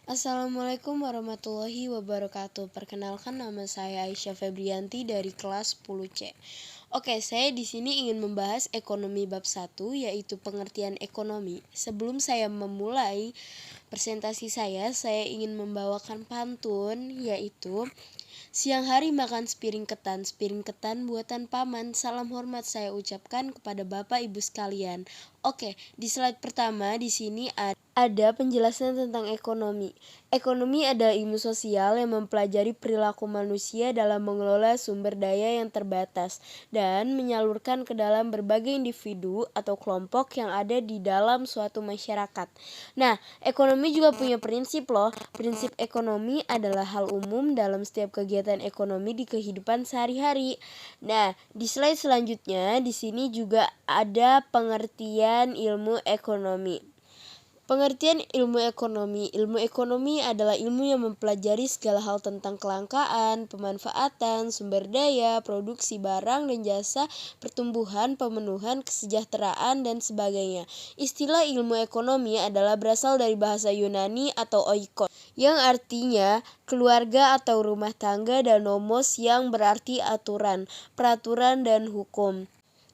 Assalamualaikum warahmatullahi wabarakatuh. Perkenalkan, nama saya Aisyah Febrianti dari kelas 10C. Oke, saya di sini ingin membahas ekonomi bab 1, yaitu pengertian ekonomi. Sebelum saya memulai presentasi saya ingin membawakan pantun, yaitu siang hari makan sepiring ketan buatan paman. Salam hormat saya ucapkan kepada Bapak Ibu sekalian. Oke, di slide pertama di sini ada penjelasan tentang ekonomi. Ekonomi adalah ilmu sosial yang mempelajari perilaku manusia dalam mengelola sumber daya yang terbatas dan menyalurkan ke dalam berbagai individu atau kelompok yang ada di dalam suatu masyarakat. Nah, ekonomi juga punya prinsip loh. Prinsip ekonomi adalah hal umum dalam setiap kegiatan ekonomi di kehidupan sehari-hari. Nah, di slide selanjutnya di sini juga ada pengertian ilmu ekonomi. Pengertian ilmu ekonomi. Ilmu ekonomi adalah ilmu yang mempelajari segala hal tentang kelangkaan, pemanfaatan, sumber daya, produksi barang dan jasa, pertumbuhan, pemenuhan, kesejahteraan, dan sebagainya. Istilah ilmu ekonomi adalah berasal dari bahasa Yunani atau oikos, yang artinya keluarga atau rumah tangga, dan nomos yang berarti aturan, peraturan, dan hukum.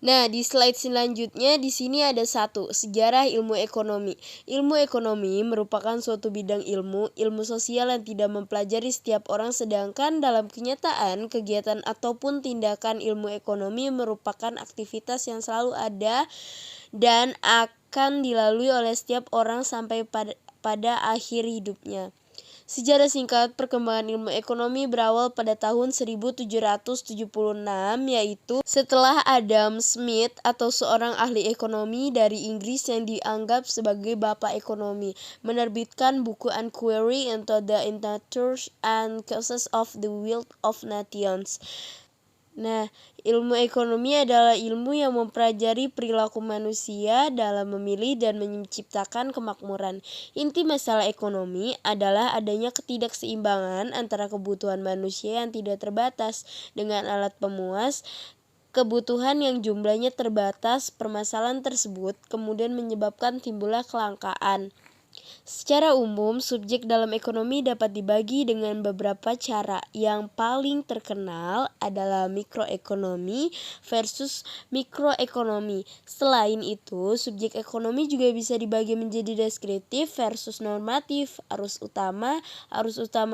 Nah, di slide selanjutnya di sini ada sejarah ilmu ekonomi. Ilmu ekonomi merupakan suatu bidang ilmu sosial yang tidak mempelajari setiap orang, sedangkan dalam kenyataan, kegiatan ataupun tindakan ilmu ekonomi merupakan aktivitas yang selalu ada dan akan dilalui oleh setiap orang sampai pada akhir hidupnya. Sejarah singkat perkembangan ilmu ekonomi berawal pada tahun 1776, yaitu setelah Adam Smith atau seorang ahli ekonomi dari Inggris yang dianggap sebagai bapak ekonomi, menerbitkan buku Inquiry into the Nature and Causes of the Wealth of Nations. Nah, ilmu ekonomi adalah ilmu yang mempelajari perilaku manusia dalam memilih dan menciptakan kemakmuran. Inti masalah ekonomi adalah adanya ketidakseimbangan antara kebutuhan manusia yang tidak terbatas dengan alat pemuas kebutuhan yang jumlahnya terbatas. Permasalahan tersebut kemudian menyebabkan timbullah kelangkaan. Secara umum, subjek dalam ekonomi dapat dibagi dengan beberapa cara. Yang paling terkenal adalah mikroekonomi versus mikroekonomi. Selain itu, subjek ekonomi juga bisa dibagi menjadi deskriptif versus normatif, arus utama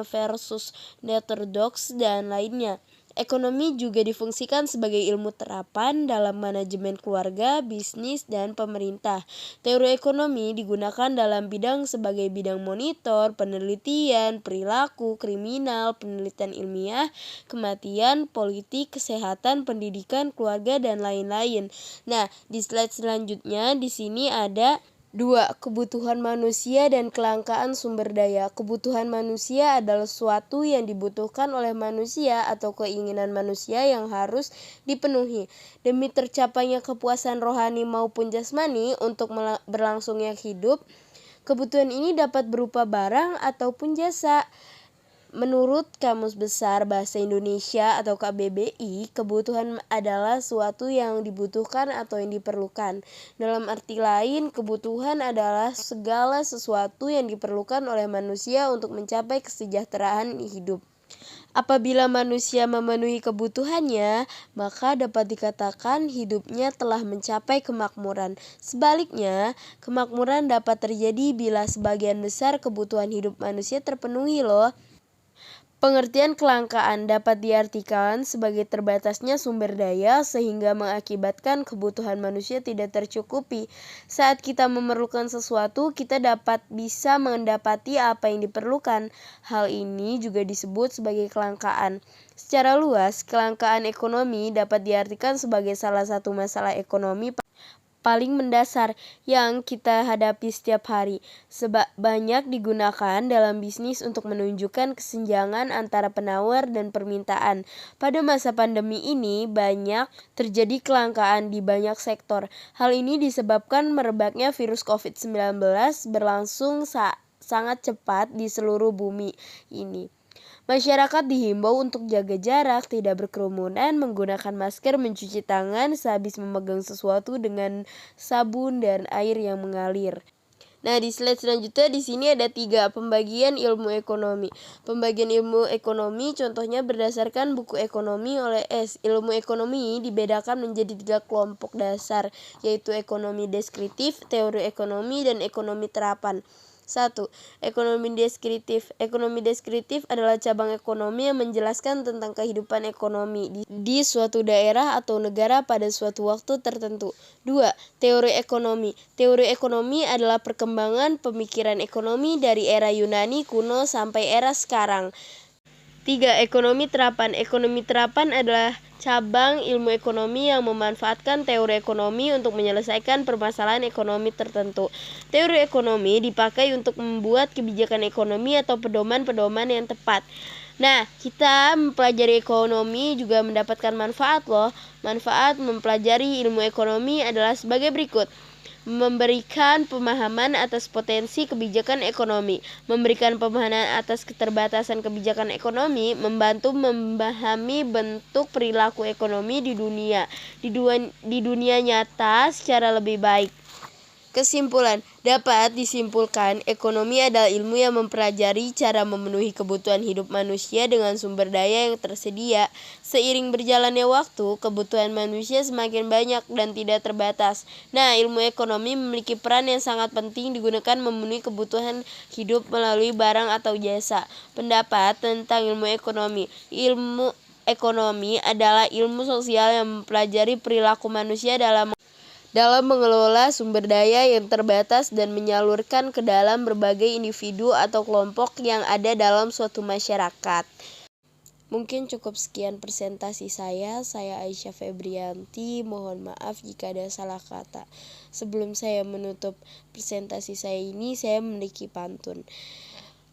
versus heterodoks, dan lainnya. Ekonomi juga difungsikan sebagai ilmu terapan dalam manajemen keluarga, bisnis, dan pemerintah. Teori ekonomi digunakan dalam bidang sebagai bidang monitor, penelitian, perilaku, kriminal, penelitian ilmiah, kematian, politik, kesehatan, pendidikan, keluarga, dan lain-lain. Nah, di slide selanjutnya di sini ada 2. Kebutuhan manusia dan kelangkaan sumber daya. Kebutuhan manusia adalah sesuatu yang dibutuhkan oleh manusia atau keinginan manusia yang harus dipenuhi demi tercapainya kepuasan rohani maupun jasmani untuk berlangsungnya hidup. Kebutuhan ini dapat berupa barang ataupun jasa. Menurut Kamus Besar Bahasa Indonesia atau KBBI, kebutuhan adalah sesuatu yang dibutuhkan atau yang diperlukan. Dalam arti lain, kebutuhan adalah segala sesuatu yang diperlukan oleh manusia untuk mencapai kesejahteraan hidup. Apabila manusia memenuhi kebutuhannya, maka dapat dikatakan hidupnya telah mencapai kemakmuran. Sebaliknya, kemakmuran dapat terjadi bila sebagian besar kebutuhan hidup manusia terpenuhi loh. Pengertian kelangkaan dapat diartikan sebagai terbatasnya sumber daya sehingga mengakibatkan kebutuhan manusia tidak tercukupi. Saat kita memerlukan sesuatu, kita bisa mendapati apa yang diperlukan. Hal ini juga disebut sebagai kelangkaan. Secara luas, kelangkaan ekonomi dapat diartikan sebagai salah satu masalah ekonomi paling mendasar yang kita hadapi setiap hari. Banyak digunakan dalam bisnis untuk menunjukkan kesenjangan antara penawar dan permintaan. Pada masa pandemi ini banyak terjadi kelangkaan di banyak sektor. Hal ini disebabkan merebaknya virus COVID-19 berlangsung sangat cepat di seluruh bumi ini. Masyarakat dihimbau untuk jaga jarak, tidak berkerumunan, menggunakan masker, mencuci tangan sehabis memegang sesuatu dengan sabun dan air yang mengalir. Nah, di slide selanjutnya di sini ada 3 pembagian ilmu ekonomi. Pembagian ilmu ekonomi contohnya berdasarkan buku ekonomi oleh S. Ilmu ekonomi dibedakan menjadi 3 kelompok dasar, yaitu ekonomi deskriptif, teori ekonomi, dan ekonomi terapan. 1. Ekonomi deskriptif. Ekonomi deskriptif adalah cabang ekonomi yang menjelaskan tentang kehidupan ekonomi di suatu daerah atau negara pada suatu waktu tertentu. 2. Teori ekonomi. Teori ekonomi adalah perkembangan pemikiran ekonomi dari era Yunani kuno sampai era sekarang. 3. Ekonomi terapan. Ekonomi terapan adalah cabang ilmu ekonomi yang memanfaatkan teori ekonomi untuk menyelesaikan permasalahan ekonomi tertentu. Teori ekonomi dipakai untuk membuat kebijakan ekonomi atau pedoman-pedoman yang tepat. Nah, kita mempelajari ekonomi juga mendapatkan manfaat loh. Manfaat mempelajari ilmu ekonomi adalah sebagai berikut. Memberikan pemahaman atas potensi kebijakan ekonomi, memberikan pemahaman atas keterbatasan kebijakan ekonomi, membantu memahami bentuk perilaku ekonomi di dunia nyata secara lebih baik. Kesimpulan, dapat disimpulkan ekonomi adalah ilmu yang mempelajari cara memenuhi kebutuhan hidup manusia dengan sumber daya yang tersedia. Seiring berjalannya waktu, kebutuhan manusia semakin banyak dan tidak terbatas. Nah, ilmu ekonomi memiliki peran yang sangat penting digunakan memenuhi kebutuhan hidup melalui barang atau jasa. Pendapat tentang ilmu ekonomi. Ilmu ekonomi adalah ilmu sosial yang mempelajari perilaku manusia dalam mengelola sumber daya yang terbatas dan menyalurkan ke dalam berbagai individu atau kelompok yang ada dalam suatu masyarakat. Mungkin cukup sekian presentasi saya Aisyah Febrianti, mohon maaf jika ada salah kata. Sebelum saya menutup presentasi saya ini, saya memiliki pantun.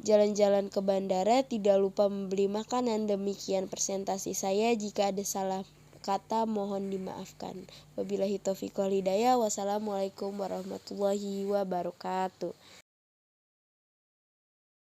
Jalan-jalan ke bandara, tidak lupa membeli makanan. Demikian presentasi saya, jika ada salah kata mohon dimaafkan. Wabillahi taufiq wal hidayah. Wassalamualaikum warahmatullahi wabarakatuh.